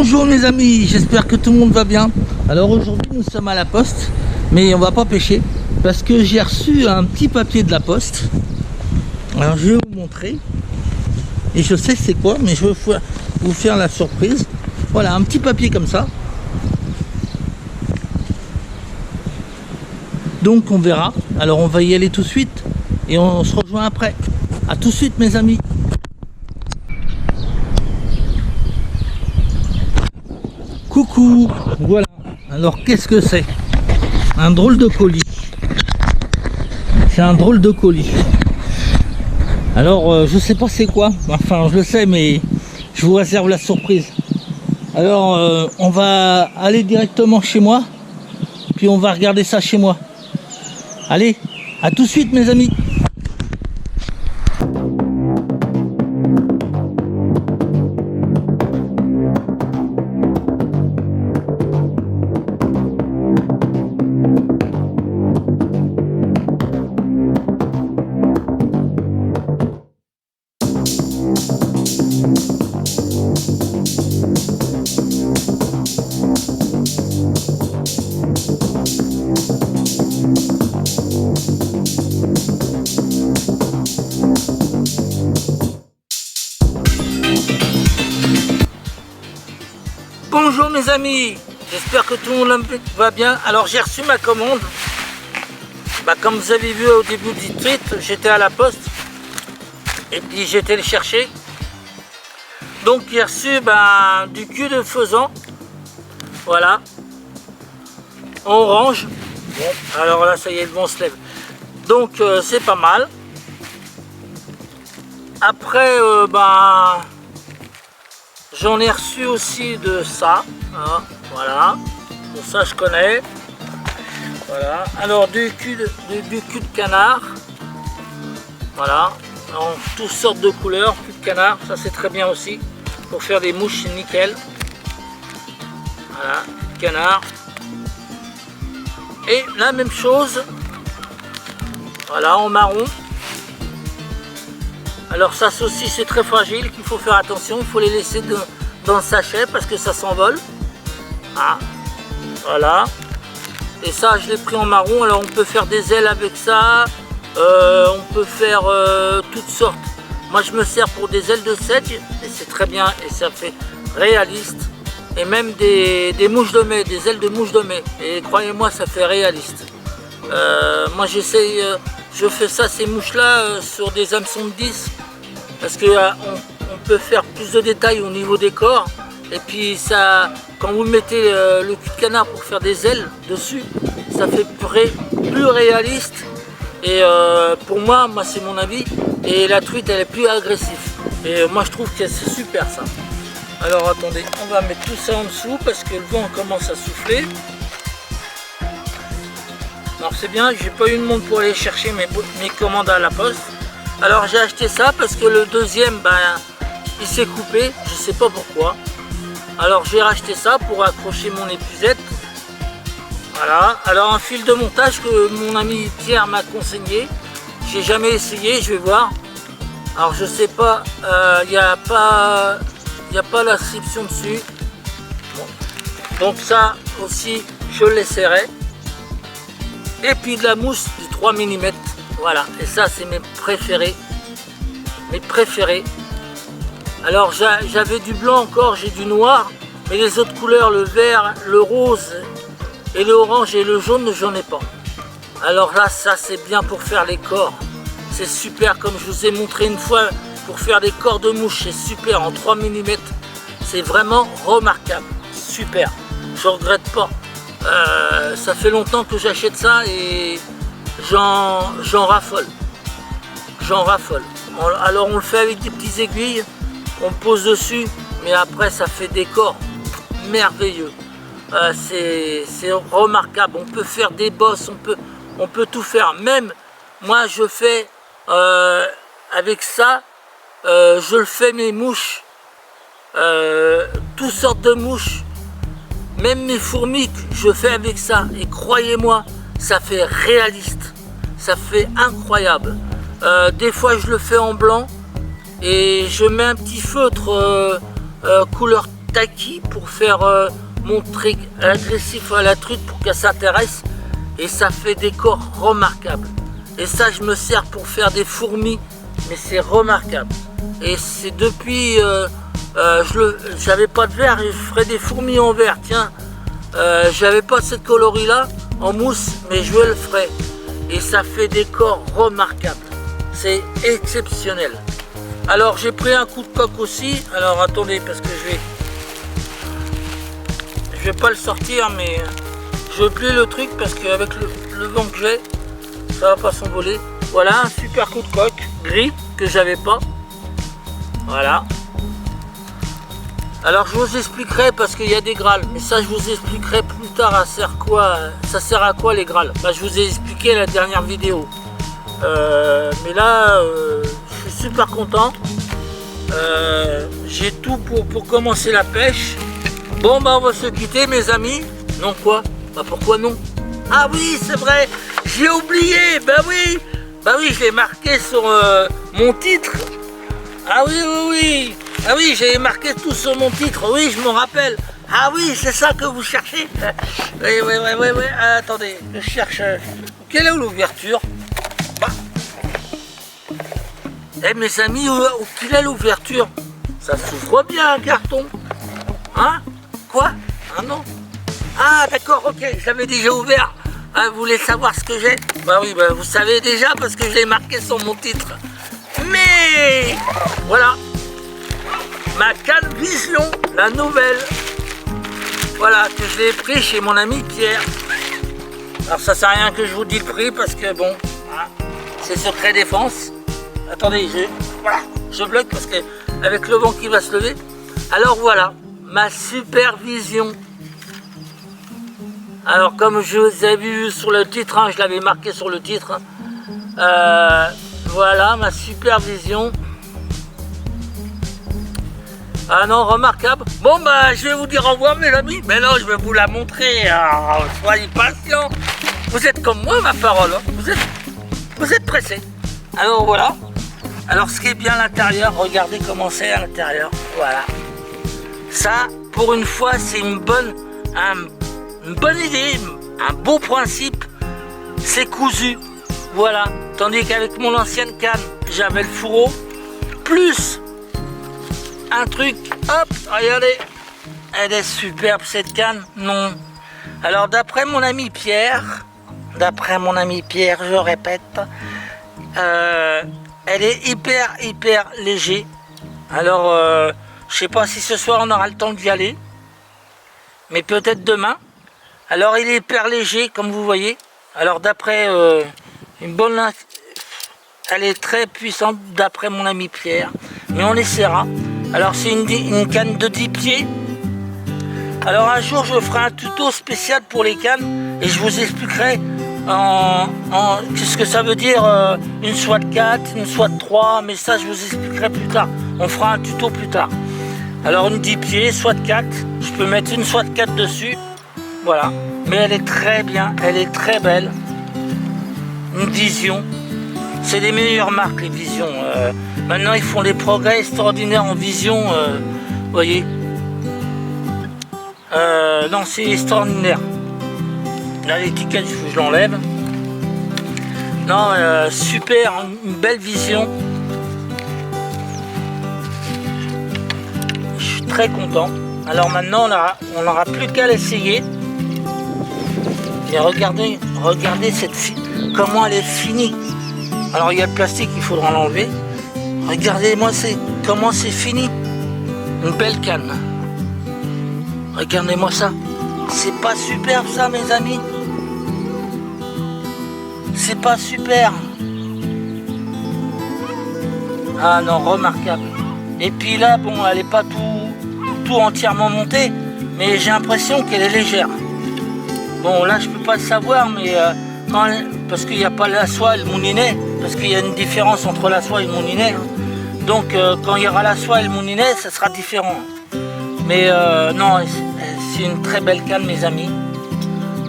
Bonjour mes amis, j'espère que tout le monde va bien. Alors aujourd'hui nous sommes à la poste, mais on va pas pêcher parce que j'ai reçu un petit papier de la poste. Alors je vais vous montrer et je sais c'est quoi, mais je vais vous faire la surprise. Voilà, un petit papier comme ça. Donc on verra. Alors on va y aller tout de suite et on se rejoint après. A tout de suite mes amis. Coucou, voilà. Alors qu'est-ce que c'est? Un drôle de colis. C'est un drôle de colis. Alors je sais pas c'est quoi. Enfin je le sais mais je vous réserve la surprise. Alors on va aller directement chez moi. Puis on va regarder ça chez moi. Allez, à tout de suite mes amis. Bonjour mes amis, j'espère que tout le monde va bien. Alors j'ai reçu ma commande. Comme vous avez vu au début du tweet, j'étais à la poste et puis j'ai été le chercher. Donc j'ai reçu du cul de faisan. Voilà. Orange. Bon, alors là ça y est, le vent se lève. Donc c'est pas mal. Après j'en ai reçu aussi de ça, hein, voilà, bon ça je connais, voilà, alors du cul de canard, voilà, en toutes sortes de couleurs, cul de canard, ça c'est très bien aussi, pour faire des mouches, c'est nickel, voilà, cul de canard, et la même chose, voilà, en marron. Alors ça aussi c'est très fragile, qu'il faut faire attention, il faut les laisser dans le sachet parce que ça s'envole. Ah, voilà. Et ça je l'ai pris en marron, alors on peut faire des ailes avec ça, on peut faire toutes sortes. Moi je me sers pour des ailes de sedge et c'est très bien et ça fait réaliste. Et même des mouches de mai, des ailes de mouches de mai. Et croyez-moi ça fait réaliste. Moi j'essaye... je fais ça, ces mouches-là, sur des hameçons de 10 parce que on peut faire plus de détails au niveau des corps. Et puis ça, quand vous mettez le cul de canard pour faire des ailes dessus, ça fait plus réaliste. Et pour moi c'est mon avis. Et la truite, elle est plus agressive. Et moi je trouve que c'est super ça. Alors attendez, on va mettre tout ça en dessous parce que le vent commence à souffler. Alors c'est bien, j'ai pas eu de monde pour aller chercher mes commandes à la poste. Alors j'ai acheté ça parce que le deuxième, il s'est coupé, je sais pas pourquoi. Alors j'ai racheté ça pour accrocher mon épuisette. Voilà, alors un fil de montage que mon ami Pierre m'a conseillé. J'ai jamais essayé, je vais voir. Alors je sais pas, il n'y a pas l'inscription dessus. Bon. Donc ça aussi, je l'essaierai. Et puis de la mousse du 3 mm, voilà, et ça c'est mes préférés, Alors j'avais du blanc encore, j'ai du noir, mais les autres couleurs, le vert, le rose et le orange et le jaune, j'en ai pas. Alors là, ça c'est bien pour faire les corps, c'est super, comme je vous ai montré une fois, pour faire des corps de mouche, c'est super, en 3 mm, c'est vraiment remarquable, super, je regrette pas. Ça fait longtemps que j'achète ça et j'en raffole. Alors on le fait avec des petites aiguilles, on pose dessus, mais après ça fait des corps merveilleux. C'est remarquable, on peut faire des bosses, on peut tout faire. Même moi je fais avec ça, je le fais mes mouches, toutes sortes de mouches. Même mes fourmis, je fais avec ça. Et croyez-moi, ça fait réaliste. Ça fait incroyable. Des fois, je le fais en blanc. Et je mets un petit feutre couleur taquis pour faire montrer agressif à la truite pour qu'elle s'intéresse. Et ça fait des corps remarquables. Et ça, je me sers pour faire des fourmis, mais c'est remarquable. Et c'est depuis, j'avais pas de verre, et je ferais des fourmis en verre. Tiens, j'avais pas cette coloris là en mousse, mais je le ferai. Et ça fait des corps remarquables. C'est exceptionnel. Alors j'ai pris un coup de coque aussi. Alors attendez, parce que je vais pas le sortir, mais je plie le truc parce qu'avec le vent que j'ai, ça va pas s'envoler. Voilà un super coup de coque gris que j'avais pas. Voilà. Alors je vous expliquerai parce qu'il y a des grâles, mais ça je vous expliquerai plus tard. Ça sert à quoi les grâles? Bah, je vous ai expliqué la dernière vidéo. Mais là, je suis super content. J'ai tout pour commencer la pêche. Bon bah on va se quitter mes amis. Non quoi? Bah pourquoi non? Ah oui c'est vrai, j'ai oublié. Bah oui, je l'ai marqué sur mon titre. Ah oui. Ah oui, j'avais marqué tout sur mon titre. Oui, je me rappelle. Ah oui, c'est ça que vous cherchez. Oui. Attendez, je cherche. Quelle est l'ouverture? Bah. Eh mes amis, quelle est l'ouverture? Ça s'ouvre bien un carton. Hein? Quoi? Ah non. Ah d'accord, ok, je l'avais déjà ouvert. Ah, vous voulez savoir ce que j'ai? Bah oui, bah, vous savez déjà parce que je l'ai marqué sur mon titre. Mais voilà, ma canne Vision, la nouvelle. Voilà, que je l'ai pris chez mon ami Pierre. Alors ça sert à rien que je vous dise le prix parce que bon, hein, c'est secret défense. Attendez, je bloque parce que avec le vent qui va se lever. Alors voilà, ma Super Vision. Alors comme je vous ai vu sur le titre, hein, je l'avais marqué sur le titre. Voilà ma Super Vision. Ah non, remarquable. Bon bah je vais vous dire au revoir mes amis. Mais non, je vais vous la montrer. Alors, soyez patients. Vous êtes comme moi ma parole. Hein. Vous êtes pressés. Alors voilà. Alors ce qui est bien à l'intérieur, regardez comment c'est à l'intérieur. Voilà. Ça, pour une fois, c'est une bonne idée, un beau principe. C'est cousu. Voilà. Tandis qu'avec mon ancienne canne, j'avais le fourreau. Plus un truc, hop, regardez. Elle est superbe cette canne. Non. Alors d'après mon ami Pierre, je répète, elle est hyper léger. Alors je sais pas si ce soir on aura le temps d'y aller, mais peut-être demain. Alors il est hyper léger comme vous voyez. Alors d'après une bonne, elle est très puissante d'après mon ami Pierre, mais on essaiera. Alors c'est une canne de 10 pieds. Alors un jour je ferai un tuto spécial pour les cannes et je vous expliquerai qu'est-ce que ça veut dire une SWAT 4, une SWAT 3, mais ça je vous expliquerai plus tard. On fera un tuto plus tard. Alors une 10 pieds, SWAT 4, je peux mettre une SWAT 4 dessus. Voilà, mais elle est très bien, elle est très belle. Une Vision, c'est les meilleures marques les Visions. Maintenant ils font des progrès extraordinaires en Vision, vous voyez. Non, c'est extraordinaire. Là l'étiquette, je l'enlève. Non, super, une belle Vision. Je suis très content. Alors maintenant on n'aura plus qu'à l'essayer. Et regardez comment elle est finie. Alors il y a le plastique, il faudra l'enlever. Regardez-moi comment c'est fini. Une belle canne. Regardez-moi ça. C'est pas superbe ça mes amis. C'est pas super. Ah non, remarquable. Et puis là, bon, elle est pas tout entièrement montée, mais j'ai l'impression qu'elle est légère. Bon, là, je peux pas le savoir, mais parce qu'il n'y a pas la soie et le moulinet, parce qu'il y a une différence entre la soie et le moulinet. Hein. Donc, quand il y aura la soie et le moulinet, ça sera différent. Mais non, c'est une très belle canne, mes amis.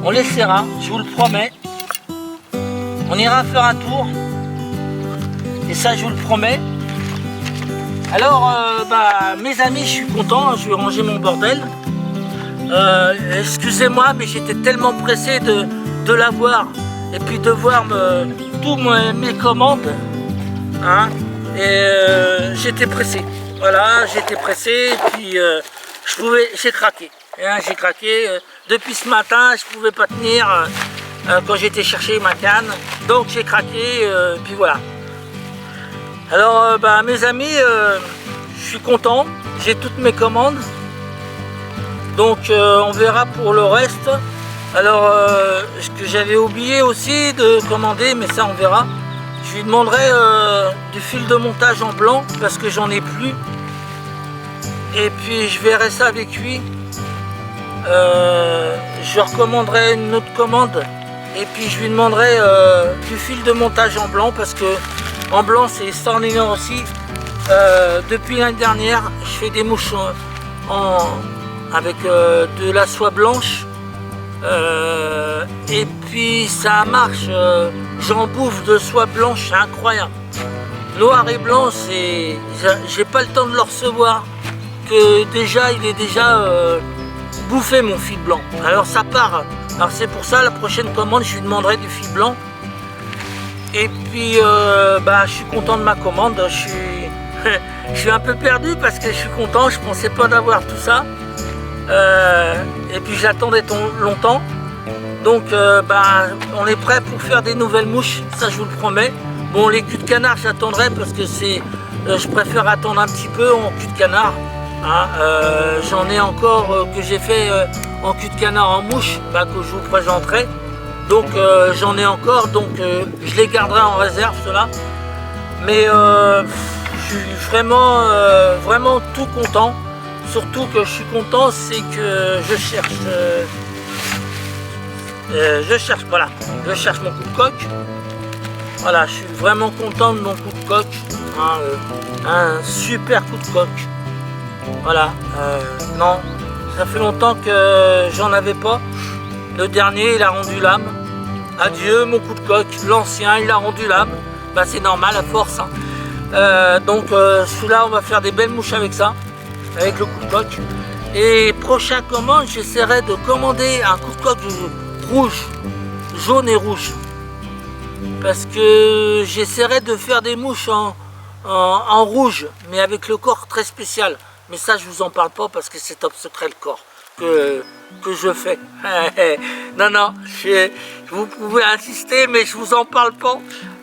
On l'essaiera, je vous le promets. On ira faire un tour. Et ça, je vous le promets. Alors, mes amis, je suis content, je vais ranger mon bordel. Excusez-moi, mais j'étais tellement pressé de l'avoir et puis de voir tous mes commandes. Hein, et j'étais pressé. Voilà, j'étais pressé et puis j'ai craqué. Hein, j'ai craqué. Depuis ce matin, je ne pouvais pas tenir quand j'étais chercher ma canne. Donc j'ai craqué, puis voilà. Alors, mes amis, je suis content. J'ai toutes mes commandes. Donc on verra pour le reste. Alors ce que j'avais oublié aussi de commander, mais ça on verra. Je lui demanderai du fil de montage en blanc parce que j'en ai plus. Et puis je verrai ça avec lui. Je recommanderai une autre commande. Et puis je lui demanderai du fil de montage en blanc parce que en blanc c'est extraordinaire aussi. Depuis l'année dernière, je fais des mouches avec de la soie blanche et puis ça marche, j'en bouffe de soie blanche, c'est incroyable. Noir et blanc, j'ai pas le temps de le recevoir, que déjà il est déjà bouffé mon fil blanc, alors ça part. Alors c'est pour ça la prochaine commande je lui demanderai du fil blanc. Et puis je suis content de ma commande, je suis un peu perdu parce que je suis content, je pensais pas d'avoir tout ça. Et puis j'attendais longtemps. Donc on est prêt pour faire des nouvelles mouches, ça je vous le promets. Bon, les culs de canard j'attendrai parce que je préfère attendre un petit peu en cul de canard. Hein, j'en ai encore que j'ai fait en cul de canard en mouche, que je vous présenterai. Donc j'en ai encore, donc je les garderai en réserve ceux-là. Mais je suis vraiment tout content. Surtout que je suis content, c'est que je cherche mon coup de coque. Voilà, je suis vraiment content de mon coup de coque. Hein, un super coup de coque. Voilà, non, ça fait longtemps que j'en avais pas. Le dernier, il a rendu l'âme. Adieu mon coup de coque. L'ancien, il a rendu l'âme. C'est normal à force. Hein. Donc celui-là, on va faire des belles mouches avec ça. Avec le coup de coque. Et prochain commande, j'essaierai de commander un coup de coque rouge, jaune et rouge. Parce que j'essaierai de faire des mouches en rouge, mais avec le corps très spécial. Mais ça, je vous en parle pas parce que c'est top secret le corps que je fais. Non, vous pouvez insister, mais je vous en parle pas.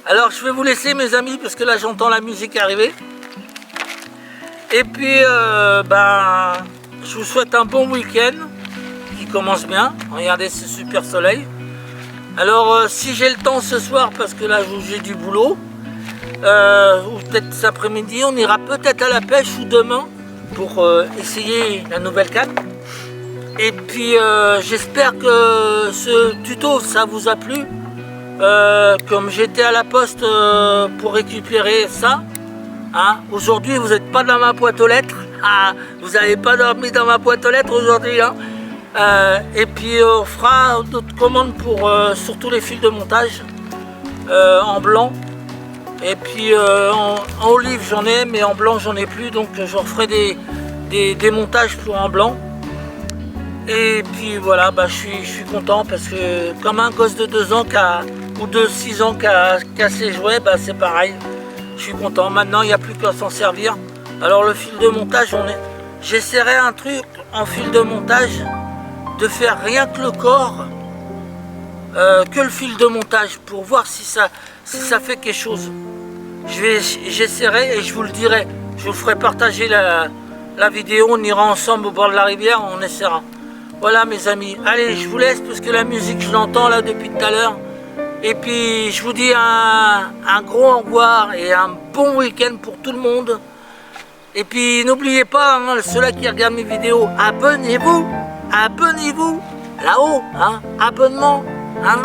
Alors, je vais vous laisser, mes amis, parce que là, j'entends la musique arriver. Et puis, je vous souhaite un bon week-end qui commence bien. Regardez ce super soleil. Alors, si j'ai le temps ce soir, parce que là, j'ai du boulot, ou peut-être cet après-midi, on ira peut-être à la pêche ou demain pour essayer la nouvelle canne. Et puis, j'espère que ce tuto, ça vous a plu. Comme j'étais à la poste pour récupérer ça. Hein, aujourd'hui, vous n'êtes pas dans ma boîte aux lettres. Vous n'avez pas dormi dans ma boîte aux lettres aujourd'hui. Hein. Et puis, on fera d'autres commandes pour surtout les fils de montage en blanc. Et puis, en olive, j'en ai, mais en blanc, j'en ai plus. Donc, je referai des montages pour en blanc. Et puis, voilà, je suis content parce que comme un gosse de 2 ans ou de 6 ans qui a ses jouets, c'est pareil. Je suis content, maintenant il n'y a plus qu'à s'en servir. Alors le fil de montage, j'essaierai un truc en fil de montage, de faire rien que le corps, que le fil de montage, pour voir si ça fait quelque chose. J'essaierai et je vous le dirai. Je vous ferai partager la vidéo, on ira ensemble au bord de la rivière, on essaiera. Voilà mes amis, allez je vous laisse parce que la musique je l'entends là depuis tout à l'heure. Et puis je vous dis un gros au revoir et un bon week-end pour tout le monde. Et puis n'oubliez pas, hein, ceux-là qui regardent mes vidéos, abonnez-vous là-haut, hein, abonnement. Hein.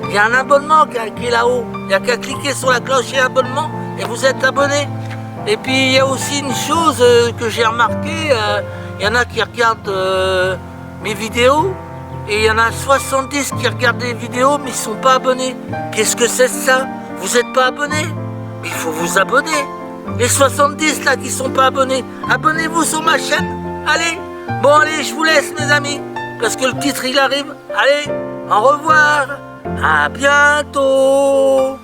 Il y a un abonnement qui est là-haut. Il n'y a qu'à cliquer sur la cloche et abonnement et vous êtes abonné. Et puis il y a aussi une chose que j'ai remarqué, il y en a qui regardent mes vidéos. Et il y en a 70 qui regardent des vidéos mais ils ne sont pas abonnés. Qu'est-ce que c'est ça? Vous n'êtes pas abonné? Il faut vous abonner. Les 70 là qui sont pas abonnés, abonnez-vous sur ma chaîne. Allez, bon allez, je vous laisse mes amis, parce que le titre il arrive. Allez, au revoir, à bientôt.